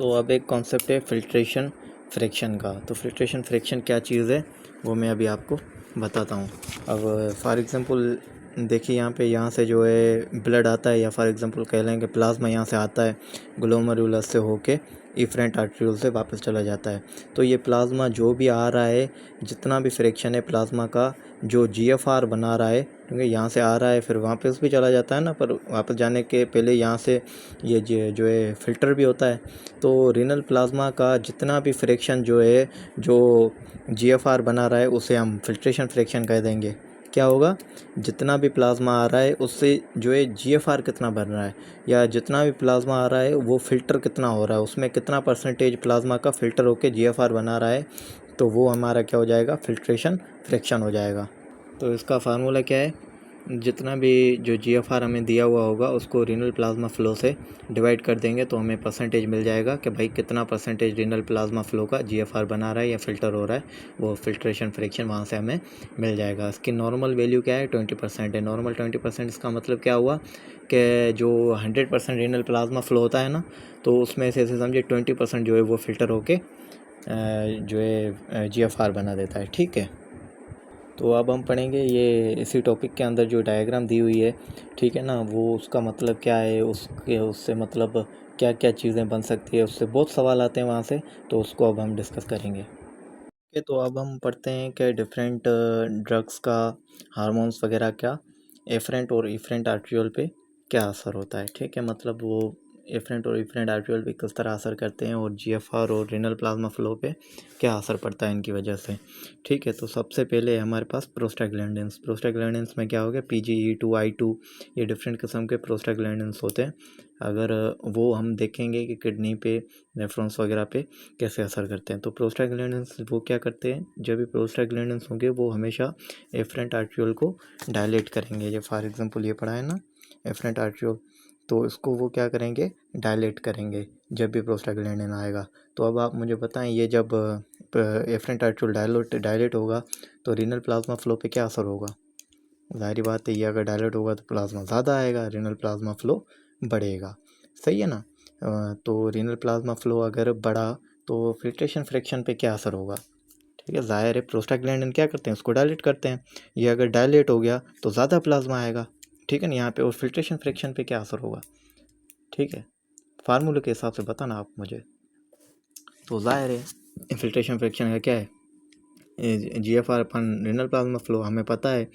तो अब एक कॉन्सेप्ट है फ़िल्ट्रेशन फ्रिक्शन का। तो फ़िल्ट्रेशन फ्रिक्शन क्या चीज़ है वो मैं अभी आपको बताता हूँ। अब फॉर एग्ज़ाम्पल देखिए यहाँ से जो है ब्लड आता है, या फॉर एग्ज़ाम्पल कह लें कि प्लाज्मा यहाँ से आता है ग्लोमेरुलस से होके इफ़रेंट आर्टरियोल से वापस चला जाता है। तो ये प्लाज्मा जो भी आ रहा है, जितना भी फ्रिक्शन है प्लाज्मा का, जो जीएफआर बना रहा है, क्योंकि यहाँ से आ रहा है फिर वापस भी चला जाता है ना, पर वापस जाने के पहले यहाँ से ये जो है फ़िल्टर भी होता है। तो रीनल प्लाज्मा का जितना भी फ्रिक्शन जो है, जो जीएफआर बना रहा है, उसे हम फ़िल्ट्रेशन फ्रिक्शन कह देंगे। क्या होगा, जितना भी प्लाज्मा आ रहा है उससे जो है जीएफआर कितना बन रहा है, या जितना भी प्लाज्मा आ रहा है वो फ़िल्टर कितना हो रहा है, उसमें कितना परसेंटेज प्लाज्मा का फ़िल्टर होकर जीएफआर बना रहा है, तो वो हमारा क्या हो जाएगा, फ़िल्ट्रेशन फ्रिक्शन हो जाएगा। तो इसका फार्मूला क्या है, जितना भी जो जीएफआर हमें दिया हुआ होगा उसको रीनल प्लाज्मा फ़्लो से डिवाइड कर देंगे तो हमें परसेंटेज मिल जाएगा कि भाई कितना परसेंटेज रीनल प्लाज्मा फ़्लो का जीएफआर बना रहा है या फ़िल्टर हो रहा है, वो फ़िल्ट्रेशन फ्रिक्शन वहाँ से हमें मिल जाएगा। इसकी नॉर्मल वैल्यू क्या है, 20% है। नॉर्मल 20%, इसका मतलब क्या हुआ कि जो 100% रीनल प्लाज्मा फ़्लो होता है ना, तो उसमें से ऐसे समझिए 20% जो है वो फ़िल्टर होके जो है जीएफआर बना देता है। ठीक है, तो अब हम पढ़ेंगे ये इसी टॉपिक के अंदर जो डायग्राम दी हुई है, ठीक है ना, वो उसका मतलब क्या है, उससे मतलब क्या क्या चीज़ें बन सकती है, उससे बहुत सवाल आते हैं वहाँ से, तो उसको अब हम डिस्कस करेंगे। ठीक है, तो अब हम पढ़ते हैं कि डिफरेंट ड्रग्स का, हार्मोन्स वगैरह का एफरेंट और इफरेंट आर्ट्रियोल पे क्या असर होता है। ठीक है, मतलब वो एफरेंट और इफरेंट आर्ट्रियोल पे किस तरह असर करते हैं, और जीएफआर और रीनल प्लाज्मा फ्लो पे क्या असर पड़ता है इनकी वजह से। ठीक है, तो सबसे पहले हमारे पास प्रोस्टाग्लैंडिन्स में क्या हो गया, PGE2 I2, ये डिफरेंट किस्म के प्रोस्टाग्लैंडिन्स होते हैं। अगर वो हम देखेंगे कि किडनी पे, नेफ्रॉन्स वगैरह पे कैसे असर करते हैं। तो प्रोस्टाग्लैंडिन्स वो क्या करते हैं, जब भी प्रोस्टाग्लैंडिन्स होंगे वो हमेशा एफरेंट आर्ट्रियोल को डायलेट करेंगे। ये फॉर एग्जांपल ये पढ़ा है ना, एफरेंट आर्ट्रियोल, तो इसको वो क्या करेंगे, डायलेट करेंगे जब भी प्रोस्टाग्लैंडिन आएगा। तो अब आप मुझे बताएं, ये जब एफरेंट आर्ट्रियोल डायलेट होगा तो रीनल प्लाज्मा फ्लो पे क्या असर होगा। जाहिर बात है, ये अगर डायलेट होगा तो प्लाज्मा ज़्यादा आएगा, रीनल प्लाज्मा फ्लो बढ़ेगा। सही है ना। तो रीनल प्लाज्मा फ्लो अगर बढ़ा तो फिल्ट्रेशन फ्रिक्शन पे क्या असर होगा। ठीक है, जाहिर है प्रोस्टाग्लैंडिन क्या करते हैं, उसको डायलेट करते हैं। ये अगर डायलेट हो गया तो ज़्यादा प्लाज्मा आएगा। ठीक है ना, यहाँ पे और फिल्ट्रेशन फ्रिक्शन पे क्या असर होगा। ठीक है, फार्मूले के हिसाब से बताना आप मुझे। तो जाहिर है फिल्ट्रेशन फ्रिक्शन का क्या है, जीएफआर अपन रीनल प्लाज्मा फ्लो हमें पता है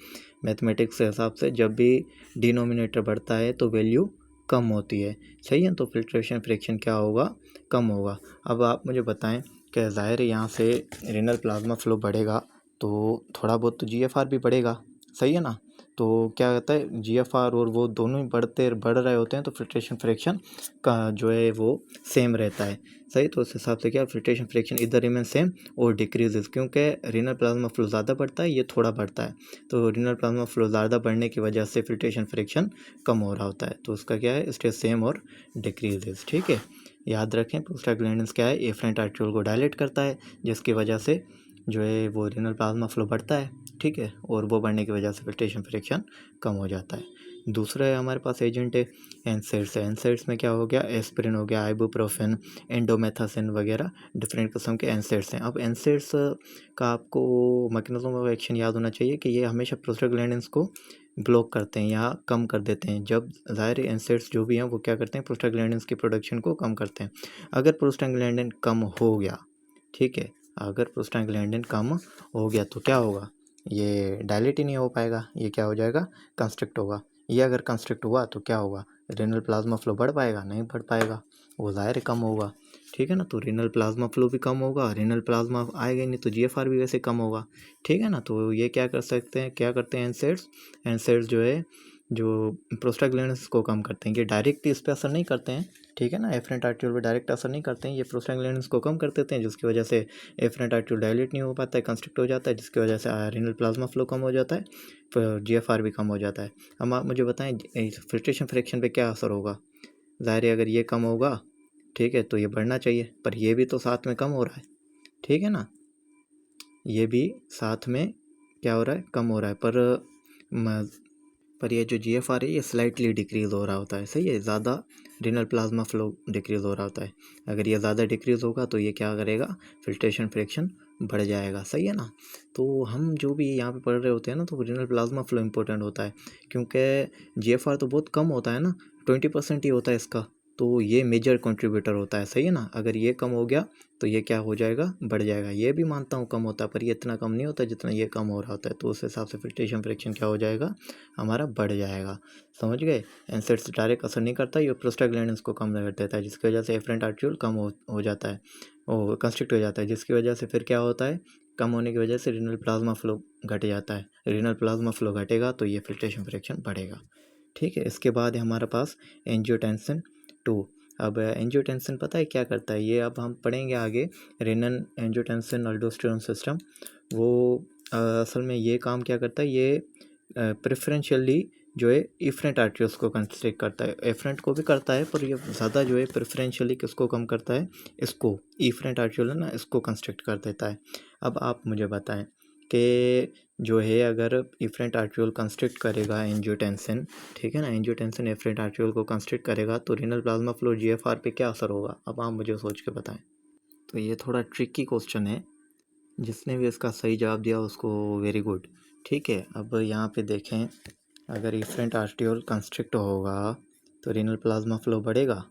मैथमेटिक्स के हिसाब से, जब भी डिनोमिनेटर बढ़ता है तो वैल्यू कम होती है। सही है, तो फिल्ट्रेशन फ्रिक्शन क्या होगा, कम होगा। अब आप मुझे बताएं कि जाहिर है यहाँ से रीनल प्लाज्मा फ्लो बढ़ेगा तो थोड़ा बहुत तो जीएफआर भी बढ़ेगा। सही है ना, तो क्या होता है, जीएफआर और वो दोनों ही बढ़ रहे होते हैं, तो फिल्ट्रेशन फ्रिक्शन का जो है वो सेम रहता है। सही, तो उस हिसाब से क्या, फिल्ट्रेशन फ्रिक्शन इधर रिमेन सेम और डिक्रीजेस, क्योंकि रीनल प्लाज्मा फ्लो ज़्यादा बढ़ता है, ये थोड़ा बढ़ता है। तो रीनल प्लाज्मा फ्लो ज़्यादा बढ़ने की वजह से फिल्ट्रेशन फ्रिक्शन कम हो रहा होता है, तो उसका क्या है, स्टे सेम और डिक्रीजेस। ठीक है, याद रखें प्रोस्टाग्लैंडिन्स क्या है, एफरेंट आर्ट्रियोल को डायलेट करता है, जिसकी वजह से जो है वो रीनल प्लाज्मा फ्लो बढ़ता है। ठीक है, और वो बढ़ने की वजह से फिल्ट्रेशन फ्रिक्शन कम हो जाता है। दूसरा है हमारे पास एजेंट है एनसेड्स। एनसेड्स में क्या हो गया, एस्पिरिन हो गया, आइबुप्रोफेन, एंडोमेथासिन वगैरह डिफरेंट किस्म के एनसेड्स हैं। अब एनसेड्स का आपको मैकेनिज्म ऑफ एक्शन याद होना चाहिए कि ये हमेशा प्रोस्टाग्लैंडिन्स को ब्लॉक करते हैं या कम कर देते हैं। जब ज़ाहिर एनसेड्स जो भी हैं वो क्या करते हैं, प्रोस्टाग्लैंडिन्स की प्रोडक्शन को कम करते हैं। अगर प्रोस्टाग्लैंडिन कम हो गया, ठीक है, अगर प्रोस्टाग्लैंडिन कम हो गया तो क्या होगा, ये डायलेट ही नहीं हो पाएगा, ये क्या हो जाएगा, कंस्ट्रिक्ट होगा। ये अगर कंस्ट्रिक्ट हुआ तो क्या होगा, रीनल प्लाज्मा फ्लो बढ़ पाएगा, नहीं बढ़ पाएगा, वो ज़ाहिर कम होगा। ठीक है ना, तो रीनल प्लाज्मा फ्लो भी कम होगा, रीनल प्लाज्मा आएगा ही नहीं तो जीएफआर भी वैसे कम होगा। ठीक है ना, तो ये क्या कर सकते हैं, क्या करते हैं एनसेड्स जो है, जो प्रोस्टाग्लैंडिन्स को कम करते हैं। ये डायरेक्ट इस पर असर नहीं करते हैं, ठीक है ना, एफरेंट आर्ट्रियोल पर डायरेक्ट असर नहीं करते हैं, ये प्रोस्टाग्लैंडिन्स को कम कर देते हैं, जिसकी वजह से एफरेंट आर्ट्रियोल डायलेट नहीं हो पाता है, कंस्ट्रिक्ट हो जाता है, जिसकी वजह से रीनल प्लाज्मा फ्लो कम हो जाता है, फिर जीएफआर भी कम हो जाता है। अब आप मुझे बताएं फिल्ट्रेशन फ्रिक्शन पे क्या असर होगा। ज़ाहिर है अगर ये कम होगा, ठीक है, तो ये बढ़ना चाहिए, पर ये भी तो साथ में कम हो रहा है। ठीक है ना, ये भी साथ में क्या हो रहा है, कम हो रहा है। पर पर ये जो GFR है ये स्लाइटली डिक्रीज़ हो रहा होता है, सही है, ज़्यादा रीनल प्लाज्मा फ्लो डिक्रीज़ हो रहा होता है। अगर ये ज़्यादा डिक्रीज़ होगा तो ये क्या करेगा, फिल्ट्रेशन फ्रैक्शन बढ़ जाएगा, सही है ना। तो हम जो भी यहाँ पे पढ़ रहे होते हैं ना, तो रीनल प्लाज्मा फ्लो इंपॉर्टेंट होता है, क्योंकि GFR तो बहुत कम होता है ना, 20% ही होता है इसका, तो ये मेजर कंट्रीब्यूटर होता है, सही है ना। अगर ये कम हो गया तो ये क्या हो जाएगा, बढ़ जाएगा। ये भी मानता हूँ कम होता है, पर ये इतना कम नहीं होता जितना ये कम हो रहा होता है, तो उस हिसाब से फिल्ट्रेशन फ्रैक्शन क्या हो जाएगा, हमारा बढ़ जाएगा, समझ गए। एनसेड्स डायरेक्ट असर नहीं करता, ये प्रोस्टाग्लैंडिन्स को कम कर देता है, जिसकी वजह से एफरेंट आर्ट्रियोल कम हो जाता है, वो कंस्ट्रिक्ट हो जाता है, जिसकी वजह से फिर क्या होता है, कम होने की वजह से रीनल प्लाज्मा फ्लो घट जाता है। रीनल प्लाज्मा फ्लो घटेगा तो ये फिल्ट्रेशन फ्रैक्शन बढ़ेगा, ठीक है। इसके बाद है हमारे पास एंजियोटेंसिन 2। अब एंजियोटेंसिन पता है क्या करता है, ये अब हम पढ़ेंगे आगे, रेनन एंजियोटेंसिन अल्डोस्टेरोन सिस्टम। वो असल में ये काम क्या करता है, ये प्रेफरेंशियली जो है इफरेंट आर्टरियोल्स को कंस्ट्रिक्ट करता है, एफरेंट को भी करता है, पर ये ज़्यादा जो है प्रेफरेंशियली किसको कम करता है, इसको, इफरेंट आर्टरियोल है ना, इसको कंस्ट्रिक्ट कर देता है। अब आप मुझे बताएं कि जो है अगर इफरेंट आर्टरियोल कंस्ट्रिक्ट करेगा एंजियोटेंसिन, ठीक है ना, एंजियोटेंसिन एफरेंट आर्टरियोल को कंस्ट्रिक्ट करेगा तो रीनल प्लाज्मा फ्लो GFR पे क्या असर होगा, अब आप मुझे सोच के बताएं। तो ये थोड़ा ट्रिकी क्वेश्चन है, जिसने भी इसका सही जवाब दिया उसको वेरी गुड, ठीक है। अब यहाँ पे देखें, अगर इफरेंट आर्टरियोल कंस्ट्रिक्ट होगा तो रीनल प्लाज्मा फ्लो बढ़ेगा,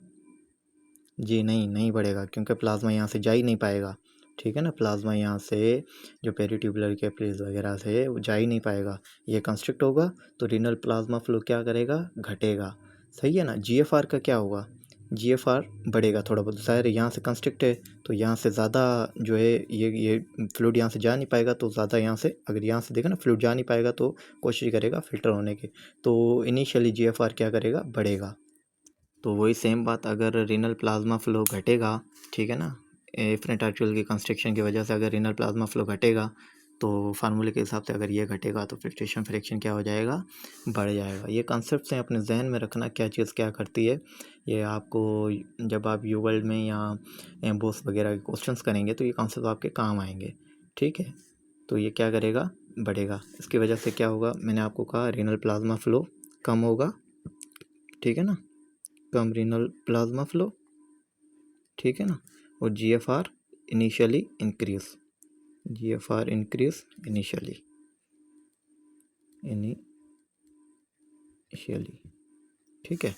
जी नहीं बढ़ेगा, क्योंकि प्लाज्मा यहाँ से जा ही नहीं पाएगा, ठीक है ना। प्लाज्मा यहाँ से जो पेरिट्यूबुलर कैपिलरीज वगैरह से वो जा ही नहीं पाएगा, ये कंस्ट्रिक्ट होगा तो रीनल प्लाज्मा फ्लो क्या करेगा, घटेगा, सही है ना। GFR का क्या होगा, GFR बढ़ेगा थोड़ा बहुत, ज़ाहिर है यहाँ से कंस्ट्रिक्ट है तो यहाँ से ज़्यादा जो है ये फ्लूइड यहाँ से जा नहीं पाएगा, तो ज़्यादा यहाँ से, अगर यहाँ से देखा ना फ्लूइड जा नहीं पाएगा तो कोशिश करेगा फिल्टर होने की, तो इनिशियली GFR क्या करेगा, बढ़ेगा। तो वही सेम बात अगर रीनल प्लाज्मा फ्लो घटेगा, ठीक है ना, एफरेंट आर्टरियोल की कंस्ट्रिक्शन की वजह से अगर रीनल प्लाज्मा फ्लो घटेगा तो फार्मूले के हिसाब से अगर ये घटेगा तो फिल्ट्रेशन फ्रैक्शन क्या हो जाएगा, बढ़ जाएगा। ये कॉन्सेप्ट से अपने जहन में रखना, क्या चीज़ क्या करती है, ये आपको जब आप यू वर्ल्ड में या एम्बोस वगैरह के क्वेश्चंस करेंगे तो ये कॉन्सेप्ट आपके काम आएंगे, ठीक है। तो ये क्या करेगा, बढ़ेगा, इसकी वजह से क्या होगा, मैंने आपको कहा रीनल प्लाज्मा फ्लो कम होगा, ठीक है ना, कम रीनल प्लाज्मा फ्लो, ठीक है ना, और GFR initially increase, GFR increase initially, ठीक है।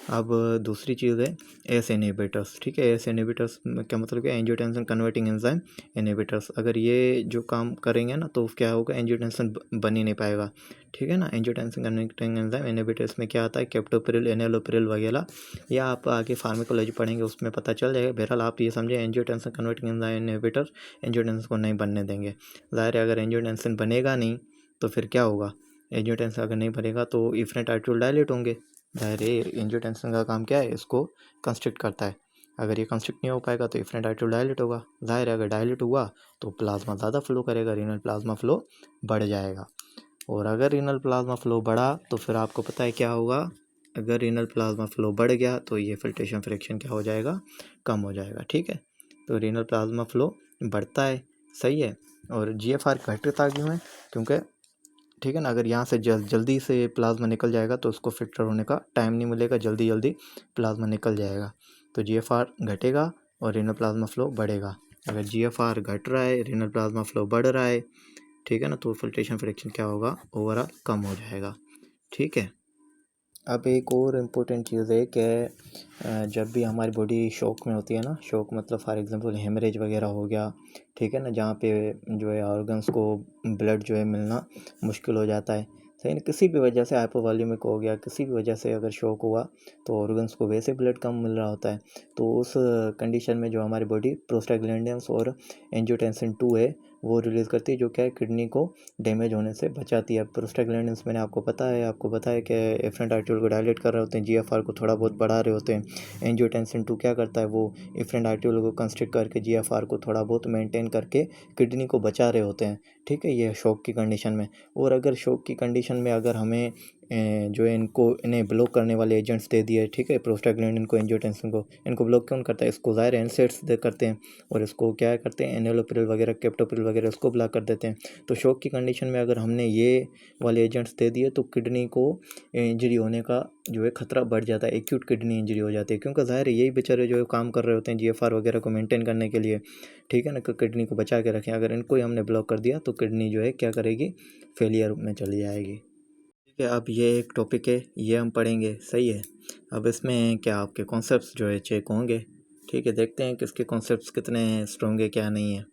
अब दूसरी चीज़ है एस इनहिबिटर्स, ठीक है। एस इनहिबिटर्स क्या मतलब क्या, एंजियोटेंसिन कन्वर्टिंग एंजाइम इनहिबिटर्स। अगर ये जो काम करेंगे ना तो क्या होगा, एंजियोटेंसिन बन ही नहीं पाएगा, ठीक है ना। एंजियोटेंसिन कन्वर्टिंग एंजाइम इनहिबिटर्स में क्या आता है, कैप्टोप्रिल, एनालोप्रिल वगैरह, या आप आगे फार्माकोलॉजी पढ़ेंगे उसमें पता चल जाएगा। बहरहाल आप ये समझे, angiotensin converting enzyme inhibitor angiotensin को नहीं बनने देंगे। ज़ाहिर है अगर एंजियोटेंसिन बनेगा नहीं तो फिर क्या होगा, एंजियोटेंसिन अगर नहीं बनेगा तो इफरेंट आर्टरियोल डायलेट होंगे। ज़ाहिर है एंजियोटेंसिन का काम क्या है, इसको कंस्ट्रिक्ट करता है, अगर ये कंस्ट्रिक्ट नहीं हो पाएगा तो इफरेंट आर्टरियोल डायलेट होगा। ज़ाहिर है अगर डायलेट हुआ तो प्लाज्मा ज़्यादा फ्लो करेगा, रीनल प्लाज्मा फ्लो बढ़ जाएगा। और अगर रीनल प्लाज्मा फ्लो बढ़ा तो फिर आपको पता है क्या होगा, अगर रीनल प्लाज्मा फ्लो बढ़ गया तो ये फिल्ट्रेशन फ्रैक्शन क्या हो जाएगा, कम हो जाएगा, ठीक है। तो रीनल प्लाज्मा फ्लो बढ़ता है, सही है, और GFR घटता क्यों है, क्योंकि ठीक है ना, अगर यहाँ से जल्दी से प्लाज्मा निकल जाएगा तो उसको फिल्टर होने का टाइम नहीं मिलेगा, जल्दी प्लाज्मा निकल जाएगा, तो GFR घटेगा और रीनल प्लाज्मा फ्लो बढ़ेगा। अगर GFR घट रहा है, रीनल प्लाज्मा फ्लो बढ़ रहा है, ठीक है ना, तो फिल्ट्रेशन फ्रैक्शन क्या होगा, ओवरऑल कम हो जाएगा, ठीक है। अब एक और इम्पोर्टेंट चीज़ है कि जब भी हमारी बॉडी शॉक में होती है ना, शॉक मतलब फॉर एग्जांपल हेमरेज वगैरह हो गया, ठीक है ना, जहाँ पे जो है ऑर्गन्स को ब्लड जो है मिलना मुश्किल हो जाता है, सही ना, किसी भी वजह से हाइपोवॉल्यूमिक हो गया, किसी भी वजह से अगर शॉक हुआ तो ऑर्गन्स को वैसे ब्लड कम मिल रहा होता है, तो उस कंडीशन में जो हमारी बॉडी प्रोस्टाग्लैंडिन्स और एंजियोटेंसिन 2 है वो रिलीज़ करती है, जो क्या है किडनी को डैमेज होने से बचाती है। प्रोस्टाग्लैंडिन्स मैंने आपको बताया कि एफरेंट आर्टरियोल को डायलेट कर रहे होते हैं, GFR को थोड़ा बहुत बढ़ा रहे होते हैं। एंजियोटेंसिन 2 क्या करता है, वो एफरेंट आर्टरियोल को कंस्ट्रिक्ट करके GFR को थोड़ा बहुत मेंटेन करके किडनी को बचा रहे होते हैं, ठीक है, ये शॉक की कंडीशन में। और अगर शॉक की कंडीशन में अगर हमें जो है इन्हें ब्लॉक करने वाले एजेंट्स दे दिए, ठीक है, प्रोस्टाग्लैंडिन को, एंजियोटेंसिन को, इनको ब्लॉक कौन करता है? इसको ज़ाहिर है एनसेड्स दे करते हैं, और इसको क्या करते हैं? एनएलोप्रिल वगैरह, कैप्टोप्रिल वगैरह इसको ब्लॉक कर देते हैं। तो शॉक की कंडीशन में अगर हमने ये वाले एजेंट्स दे दिए तो किडनी को इंजरी होने का जो है खतरा बढ़ जाता है, एक्यूट किडनी इंजरी हो जाती है, क्योंकि ज़ाहिर है यही बेचारे जो है काम कर रहे होते हैं जीएफआर वगैरह को मेंटेन करने के लिए, ठीक है ना, किडनी को बचा के रखें। अगर इनको ही हमने ब्लॉक कर दिया तो किडनी जो है क्या करेगी? फेलियर में चली जाएगी। ठीक है, अब ये एक टॉपिक है, ये हम पढ़ेंगे, सही है। अब इसमें क्या आपके कॉन्सेप्ट्स जो है चेक होंगे, ठीक है, देखते हैं किसके कॉन्सेप्ट्स कितने स्ट्रॉन्ग है क्या नहीं है।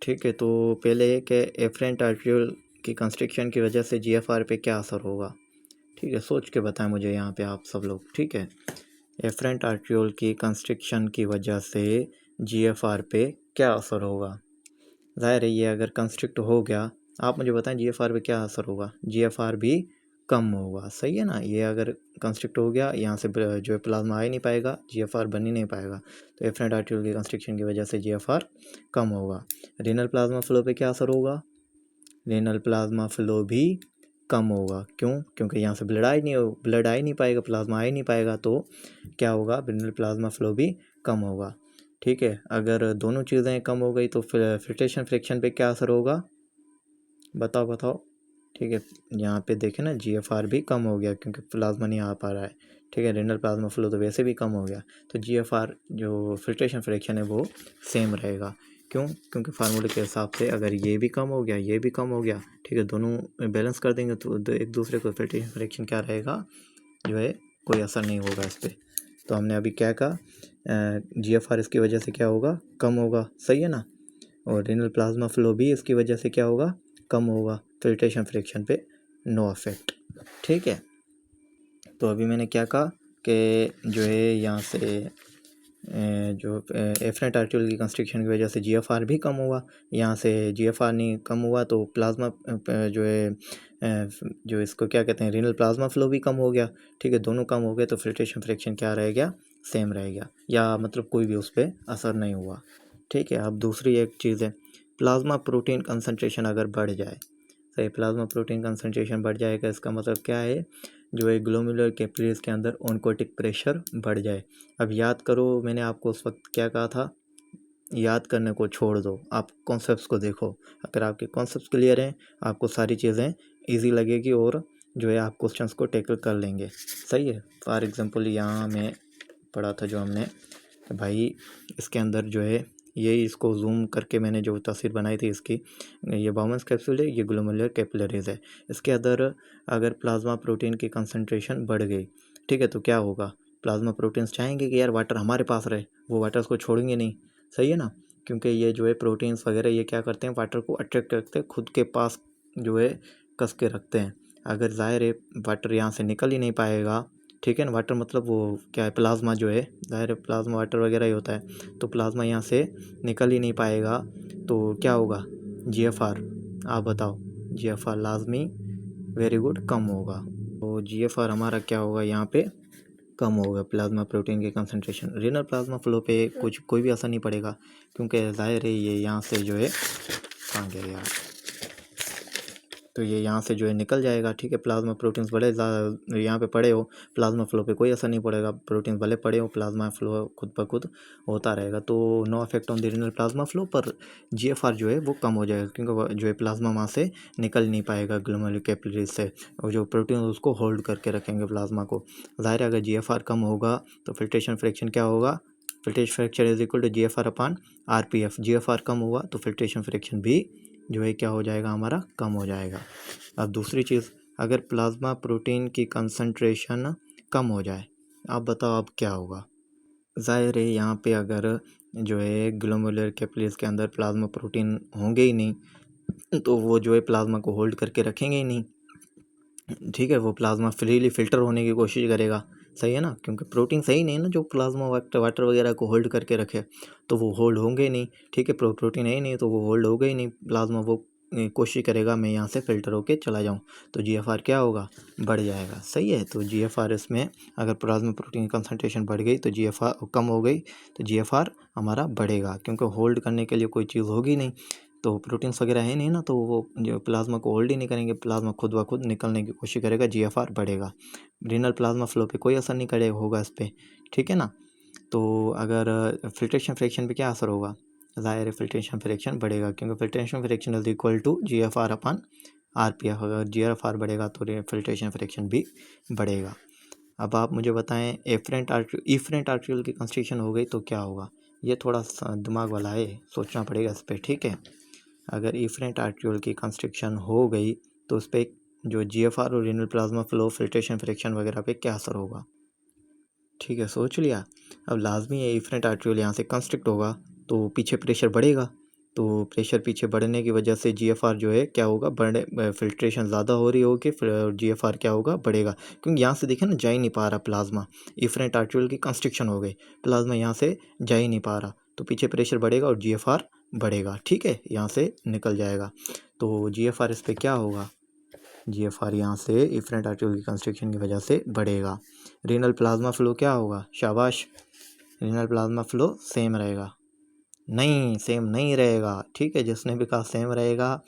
ठीक है, तो पहले है कि एफरेंट आर्ट्रियोल की कंस्ट्रिक्शन की वजह से जीएफआर पे क्या असर होगा, ठीक है, सोच के बताएं मुझे यहाँ पे आप सब लोग, ठीक है। एफरेंट आर्ट्रियोल की कंस्ट्रिक्शन की वजह से जीएफआर पे क्या असर होगा? ज़ाहिर है ये अगर कंस्ट्रिक्ट हो गया, आप मुझे बताएं जीएफआर पे क्या असर होगा? जीएफआर भी कम होगा, सही है ना। ये अगर कंस्ट्रिक्ट हो गया, यहाँ से जो है प्लाज्मा आ ही नहीं पाएगा, जीएफआर बन ही नहीं पाएगा, तो एफरेंट आर्ट्रियोल की कंस्ट्रिक्शन की वजह से जीएफआर कम होगा। रीनल प्लाज्मा फ्लो पे क्या असर होगा? रीनल प्लाज्मा फ्लो भी कम होगा, क्यों? क्योंकि यहाँ से ब्लड आ ही नहीं पाएगा, प्लाज्मा आ ही नहीं पाएगा, तो क्या होगा? रीनल प्लाज्मा फ्लो भी कम होगा, ठीक है। अगर दोनों चीज़ें कम हो गई तो फिल्ट्रेशन फ्रिक्शन पे क्या असर होगा? बताओ। ठीक है, यहाँ पे देखें ना, जीएफआर भी कम हो गया क्योंकि प्लाज्मा नहीं आ पा रहा है, ठीक है। रीनल प्लाज्मा फ्लो तो वैसे भी कम हो गया, तो जीएफआर जो फिल्ट्रेशन फ्रिक्शन है वो सेम रहेगा, क्यों? क्योंकि फार्मूले के हिसाब से अगर ये भी कम हो गया, ये भी कम हो गया, ठीक है, दोनों बैलेंस कर देंगे तो एक दूसरे को फिल्ट्रेशन फ्रिक्शन क्या रहेगा? जो है कोई असर नहीं होगा इस पर। तो हमने अभी क्या कहा? जीएफआर इसकी वजह से क्या होगा? कम होगा, सही है ना। और रीनल प्लाज्मा फ्लो भी इसकी वजह से क्या होगा? कम होगा। फिल्ट्रेशन फ्रिक्शन पे नो इफेक्ट, ठीक है। तो अभी मैंने क्या कहा कि जो है यहाँ से जो एफरेंट आर्ट्रियोल की कंस्ट्रिक्शन की वजह से जीएफआर भी कम हुआ, यहाँ से जीएफआर नहीं कम हुआ तो प्लाज्मा जो है जो इसको क्या कहते हैं, रीनल प्लाज्मा फ्लो भी कम हो गया, ठीक है। दोनों कम हो गए तो फिल्ट्रेशन फ्रिक्शन क्या रह गया? सेम रह गया, या मतलब कोई भी उस पर असर नहीं हुआ, ठीक है। अब दूसरी एक चीज़ है, प्लाज्मा प्रोटीन कंसनट्रेशन अगर बढ़ जाए, सही, प्लाज्मा प्रोटीन कंसनट्रेशन बढ़ जाएगा, इसका मतलब क्या है? जो है ग्लोमेरुलर कैपिलरीज के अंदर ऑन्कोटिक प्रेशर बढ़ जाए। अब याद करो, मैंने आपको उस वक्त क्या कहा था? याद करने को छोड़ दो, आप कॉन्सेप्ट्स को देखो। अगर आपके कॉन्सेप्ट्स क्लियर हैं, आपको सारी चीज़ें इजी लगेगी और जो है आप क्वेश्चंस को टैकल कर लेंगे, सही है। फॉर एग्जांपल यहाँ मैं पढ़ा था जो हमने, भाई इसके अंदर जो है ये, इसको जूम करके मैंने जो तस्वीर बनाई थी इसकी, ये बाउमेंस कैप्सूल है, ये ग्लोमेरुलर कैपिलरीज है। इसके अंदर अगर प्लाज्मा प्रोटीन की कंसनट्रेशन बढ़ गई, ठीक है, तो क्या होगा? प्लाज्मा प्रोटीन्स चाहेंगे कि यार वाटर हमारे पास रहे, वो वाटर को छोड़ेंगे नहीं, सही है ना, क्योंकि ये जो है प्रोटीन्स वगैरह ये क्या करते हैं? वाटर को अट्रैक्ट करते हैं, खुद के पास जो है कस के रखते हैं। अगर ज़ाहिर है वाटर यहाँ से निकल ही नहीं पाएगा, ठीक है ना, वाटर मतलब वो क्या है? प्लाज्मा जो है, ज़ाहिर है प्लाज्मा वाटर वगैरह ही होता है, तो प्लाज्मा यहाँ से निकल ही नहीं पाएगा, तो क्या होगा? जीएफआर, आप बताओ, जीएफआर लाजमी, वेरी गुड, कम होगा। तो जीएफआर हमारा क्या होगा यहाँ पे? कम होगा। प्लाज्मा प्रोटीन की कंसंट्रेशन, रीनल प्लाज्मा फ्लो पे कोई भी असर नहीं पड़ेगा, क्योंकि ज़ाहिर है ये यहाँ से जो है, कहाँ गया यार, तो ये यहाँ से जो है निकल जाएगा, ठीक है। प्लाज्मा प्रोटीन्स भले यहाँ पे पड़े हो, प्लाज्मा फ्लो पे कोई असर नहीं पड़ेगा, प्रोटीन्स भले पड़े हो, प्लाज्मा फ्लो खुद ब खुद होता रहेगा, तो no effect on the renal plasma flow, पर जीएफआर जो है वो कम हो जाएगा, क्योंकि जो है प्लाज्मा वहाँ से निकल नहीं पाएगा ग्लोमेरुलर कैपिलरीज से, और जो प्रोटीन उसको होल्ड करके रखेंगे प्लाज्मा को। ज़ाहिर है अगर जीएफआर कम होगा तो फिल्ट्रेशन फ्रिक्शन क्या होगा? Filtration friction is equal to GFR upon RPF. GFR कम हुआ तो फिल्ट्रेशन फ्रिक्शन भी जो है क्या हो जाएगा? हमारा कम हो जाएगा। अब दूसरी चीज़, अगर प्लाज्मा प्रोटीन की कंसंट्रेशन कम हो जाए, आप बताओ अब क्या होगा? ज़ाहिर है यहाँ पे अगर जो है ग्लोमेरुलर कैपिलरीज के अंदर प्लाज्मा प्रोटीन होंगे ही नहीं, तो वो जो है प्लाज्मा को होल्ड करके रखेंगे ही नहीं, ठीक है। वो प्लाज्मा फ्रीली फ़िल्टर होने की कोशिश करेगा, सही है ना, क्योंकि प्रोटीन सही नहीं है ना जो प्लाज्मा वाटर वगैरह को होल्ड करके रखे, तो वो होल्ड होंगे ही नहीं, ठीक है। प्रोटीन है ही नहीं तो वो होल्ड होगा ही नहीं प्लाज्मा, वो कोशिश करेगा मैं यहाँ से फ़िल्टर होके चला जाऊँ, तो जीएफआर क्या होगा? बढ़ जाएगा, सही है। तो जीएफआर इसमें अगर प्लाज्मा प्रोटीन की कंसंट्रेशन बढ़ गई तो जीएफआर कम हो गई तो जीएफआर हमारा बढ़ेगा, क्योंकि होल्ड करने के लिए कोई चीज़ होगी नहीं, तो प्रोटीन्स वगैरह है नहीं ना, तो वो जो प्लाज्मा को होल्ड ही नहीं करेंगे, प्लाज्मा खुद ब खुद निकलने की कोशिश करेगा, GFR बढ़ेगा। रीनल प्लाज्मा फ्लो पे कोई असर नहीं करेगा होगा इस पर, ठीक है ना। तो अगर फिल्ट्रेशन फ्रैक्शन पे क्या असर होगा, ज़ाहिर है फिल्ट्रेशन फ्रैक्शन बढ़ेगा, क्योंकि filtration fraction is equal to GFR upon RPF। अगर GFR बढ़ेगा तो फिल्ट्रेशन फ्रैक्शन भी बढ़ेगा। अब आप मुझे बताएं एफरेंट आर्ट्रियल की कंस्ट्रक्शन हो गई तो क्या होगा, ये थोड़ा सा दिमाग वाला है, सोचना पड़ेगा इस पर, ठीक है। अगर एफरेंट आर्ट्रियल की कंस्ट्रक्शन हो गई तो उस पर जो GFR और renal plasma flow, filtration fraction वगैरह पे क्या असर होगा, ठीक है, सोच लिया। अब लाजमी है एफरेंट आर्ट्रियल यहाँ से कंस्ट्रक्ट होगा तो पीछे प्रेशर बढ़ेगा, तो प्रेशर पीछे बढ़ने की वजह से GFR जो है क्या होगा, बढ़े, फिल्ट्रेशन ज़्यादा हो रही होगी, फिर GFR क्या होगा, बढ़ेगा। क्योंकि यहाँ से देखें ना, जा ही नहीं पा रहा प्लाज्मा, एफरेंट आर्ट्रियल की कंस्ट्रक्शन हो गई, प्लाज्मा यहाँ से जा ही नहीं पा रहा, तो पीछे प्रेशर बढ़ेगा और GFR बढ़ेगा, ठीक है, यहाँ से निकल जाएगा। तो GFR इस पर क्या होगा, GFR यहाँ से एफरेंट आर्ट्रियल की कंस्ट्रक्शन की वजह से बढ़ेगा। रीनल प्लाज्मा फ्लो क्या होगा, शाबाश, रीनल प्लाज्मा फ्लो सेम रहेगा, नहीं सेम नहीं रहेगा, ठीक है, जिसने भी कहा सेम रहेगा,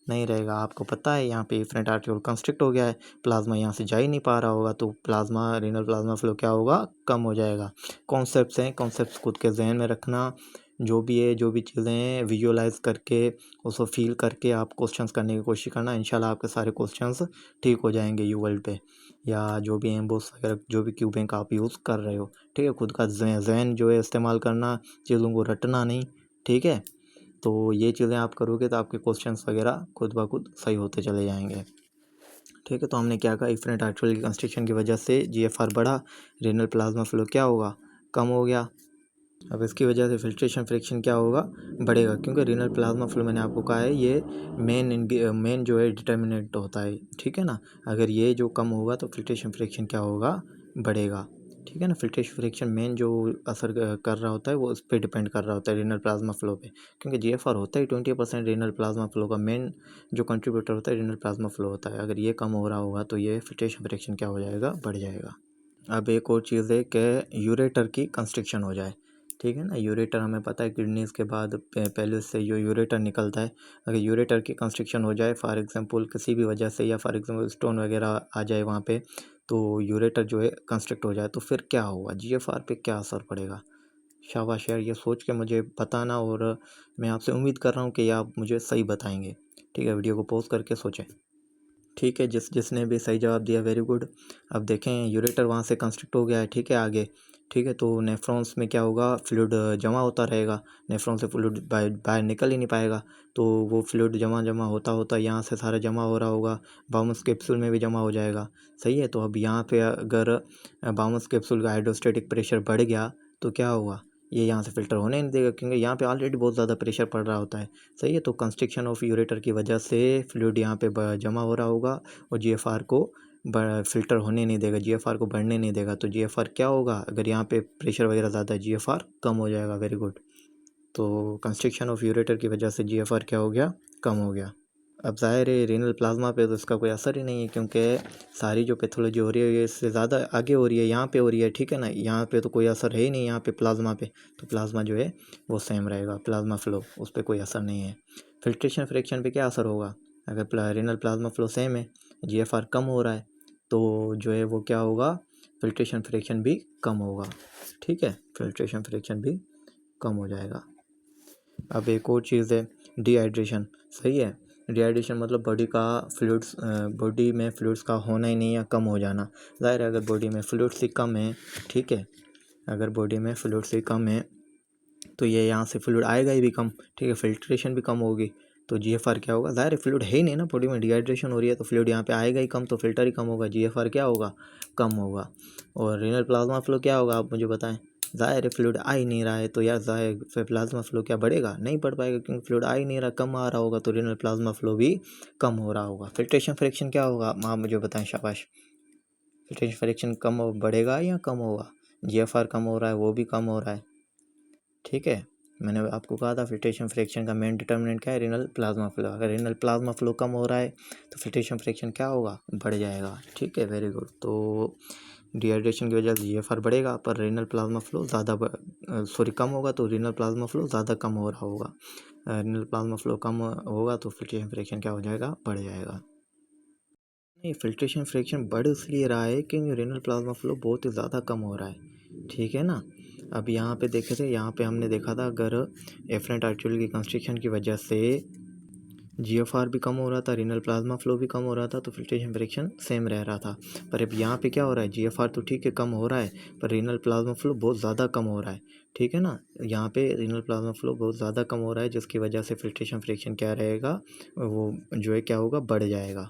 नहीं रहेगा। आपको पता है यहाँ पे एफरेंट आर्ट्रियल कंस्ट्रिक्ट हो गया है, प्लाज्मा यहाँ से जा ही नहीं पा रहा होगा, तो प्लाज्मा रीनल प्लाज्मा फ्लो क्या होगा, कम हो जाएगा। कॉन्सेप्ट्स हैं, कॉन्सेप्ट्स खुद के जहन में रखना, जो भी है, जो भी चीज़ें हैं विजुअलाइज करके उसको फील करके आप क्वेश्चंस करने की कोशिश करना, इंशाल्लाह आपके सारे क्वेश्चंस ठीक हो जाएंगे यू वर्ल्ड पे, या जो भी एम्बोस वगैरह, जो भी क्यू बैंक आप यूज़ कर रहे हो, ठीक है। खुद का जहन जो है इस्तेमाल करना, चीज़ों को रटना नहीं, ठीक है। तो ये चीज़ें आप करोगे तो आपके क्वेश्चंस वगैरह खुद ब खुद सही होते चले जाएंगे, ठीक है। तो हमने क्या कहा, एफरेंट आर्ट्रियल की कंस्ट्रक्शन की वजह से GFR बढ़ा, रीनल प्लाज्मा फ्लो क्या होगा, कम हो गया। अब इसकी वजह से फिल्ट्रेशन फ्रैक्शन क्या होगा, बढ़ेगा, क्योंकि रीनल प्लाज्मा फ्लो मैंने आपको कहा है ये मेन जो है डिटर्मिनेंट होता है, ठीक है ना। अगर ये जो कम होगा तो फिल्ट्रेशन फ्रैक्शन क्या होगा, बढ़ेगा, ठीक है ना। फिल्ट्रेशन फ्रैक्शन मेन जो असर कर रहा होता है वो उस पर डिपेंड कर रहा होता है रीनल प्लाज्मा फ्लो पे, क्योंकि GFR होता है 20% रीनल प्लाज्मा फ्लो का मेन जो कंट्रीब्यूटर होता है रीनल प्लाज्मा फ्लो होता है। अगर ये कम हो रहा होगा तो ये फिल्ट्रेशन फ्रैक्शन क्या हो जाएगा, बढ़ जाएगा। अब एक और चीज़ है कि यूरेटर की कंस्ट्रक्शन हो जाए, ठीक है ना। यूरेटर हमें पता है किडनीज़ के बाद पहले से जो यूरेटर निकलता है, अगर यूरेटर की कंस्ट्रक्शन हो जाए फॉर एग्जांपल किसी भी वजह से, या फॉर एग्जांपल स्टोन वगैरह आ जाए वहाँ पे, तो यूरेटर जो है कंस्ट्रक्ट हो जाए तो फिर क्या होगा, GFR पे क्या असर पड़ेगा। शाबाश यार, ये सोच के मुझे बताना, और मैं आपसे उम्मीद कर रहा हूँ कि आप मुझे सही बताएंगे, ठीक है। वीडियो को पॉज करके सोचें, ठीक है। जिसने भी सही जवाब दिया वेरी गुड। अब देखें यूरेटर वहाँ से कंस्ट्रक्ट हो गया है, ठीक है, आगे, ठीक है। तो नेफ्रॉन्स में क्या होगा, फ्लूइड जमा होता रहेगा, नेफ्रॉन से फ्लूइड बाहर निकल ही नहीं पाएगा, तो वो फ्लूइड जमा जमा होता होता यहाँ से सारा जमा हो रहा होगा, बाउंस कैप्सूल में भी जमा हो जाएगा, सही है। तो अब यहाँ पे अगर बाउंस कैप्सूल का हाइड्रोस्टेटिक प्रेशर बढ़ गया तो क्या होगा, ये यहाँ से फिल्टर होने नहीं देगा, क्योंकि यहाँ पे ऑलरेडी बहुत ज़्यादा प्रेशर पड़ रहा होता है, सही है। तो कंस्ट्रक्शन ऑफ यूरेटर की वजह से फ्लूइड यहाँ पे जमा हो रहा होगा और GFR को फिल्टर होने नहीं देगा, GFR को बढ़ने नहीं देगा, तो GFR क्या होगा, अगर यहाँ पे प्रेशर वगैरह ज़्यादा है GFR कम हो जाएगा, वेरी गुड। तो कंस्ट्रक्शन ऑफ यूरेटर की वजह से GFR क्या हो गया, कम हो गया। अब ज़ाहिर है रीनल प्लाज्मा पे तो इसका कोई असर ही नहीं है, क्योंकि सारी जो पैथोलॉजी हो रही है ये इससे ज़्यादा आगे हो रही है, यहाँ पे हो रही है, ठीक है ना। यहाँ पे तो कोई असर है ही नहीं, यहाँ पे प्लाज्मा पे, तो प्लाज्मा जो है वो सेम रहेगा, प्लाज्मा फ्लो उस पर कोई असर नहीं है। फिल्ट्रेशन फ्रैक्शन पे क्या असर होगा, अगर रीनल प्लाज्मा फ्लो सेम है, GFR कम हो रहा है, तो जो है वो क्या होगा, फिल्ट्रेशन फ्रैक्शन भी कम होगा, ठीक है, फिल्ट्रेशन फ्रैक्शन भी कम हो जाएगा। अब एक और चीज़ है डिहाइड्रेशन, सही है। डिहाइड्रेशन मतलब बॉडी में फ्लूइड्स का होना ही नहीं या कम हो जाना। ज़ाहिर है अगर बॉडी में फ्लूइड्स ही कम है, ठीक है, अगर बॉडी में फ्लूइड्स ही कम है तो ये यहाँ से फ्लूइड आएगा ही भी कम, ठीक है, फिल्ट्रेशन भी कम होगी, तो GFR क्या होगा, ज़ाहिर है फ्लूइड है ही नहीं ना बॉडी में, डिहाइड्रेशन हो रही है तो फ्लूइड यहाँ पे आएगा ही कम, तो फिल्टर ही कम होगा, GFR क्या होगा, कम होगा। और रीनल प्लाज्मा फ्लो क्या होगा, आप मुझे बताएं। ज़ाहिर है फ्लूइड आ ही नहीं रहा है, तो यार ज़ाहिर फिर प्लाज्मा फ्लो क्या बढ़ेगा, नहीं बढ़ पाएगा, क्योंकि फ्लूइड आ ही नहीं रहा, कम आ रहा होगा, तो रीनल प्लाज्मा फ्लो भी कम हो रहा होगा। फिल्ट्रेशन फ्रैक्शन क्या होगा, आप मुझे बताएं, शाबाश। फिल्ट्रेशन फ्रैक्शन कम बढ़ेगा या कम होगा, GFR कम हो रहा है, वो भी कम हो रहा है, ठीक है। मैंने आपको कहा था फिल्ट्रेशन फ्रैक्शन का मेन डिटर्मिनेंट क्या है, रीनल प्लाज्मा फ्लो। अगर रीनल प्लाज्मा फ्लो कम हो रहा है तो फिल्ट्रेशन फ्रैक्शन क्या होगा, बढ़ जाएगा, ठीक है, वेरी गुड। तो डिहाइड्रेशन की वजह से GFR बढ़ेगा, पर रीनल प्लाज्मा फ्लो ज़्यादा कम होगा, तो रीनल प्लाज्मा फ्लो ज़्यादा कम हो रहा होगा। रीनल प्लाज्मा फ्लो कम होगा तो फिल्ट्रेशन फ्रैक्शन क्या हो जाएगा, बढ़ जाएगा। नहीं, फिल्ट्रेशन फ्रैक्शन बढ़ इसलिए रहा है क्योंकि रीनल प्लाज्मा फ्लो बहुत ही ज़्यादा कम हो रहा है, ठीक है ना। अब यहाँ पे देखे थे, यहाँ पे हमने देखा था अगर एफरेंट आर्टरी की कंस्ट्रिक्शन की वजह से जीएफआर भी कम हो रहा था, रीनल प्लाज्मा फ्लो भी कम हो रहा था, तो फिल्ट्रेशन फ्रैक्शन सेम रह रहा था। पर अब यहाँ पे क्या हो रहा है, जीएफआर तो ठीक है कम हो रहा है, पर रीनल प्लाज्मा फ्लो बहुत ज़्यादा कम हो रहा है, ठीक है ना। यहाँ पे रीनल प्लाज्मा फ्लो बहुत ज़्यादा कम हो रहा है, जिसकी वजह से फिल्ट्रेशन फ्रैक्शन क्या रहेगा, वो जो है क्या होगा, बढ़ जाएगा।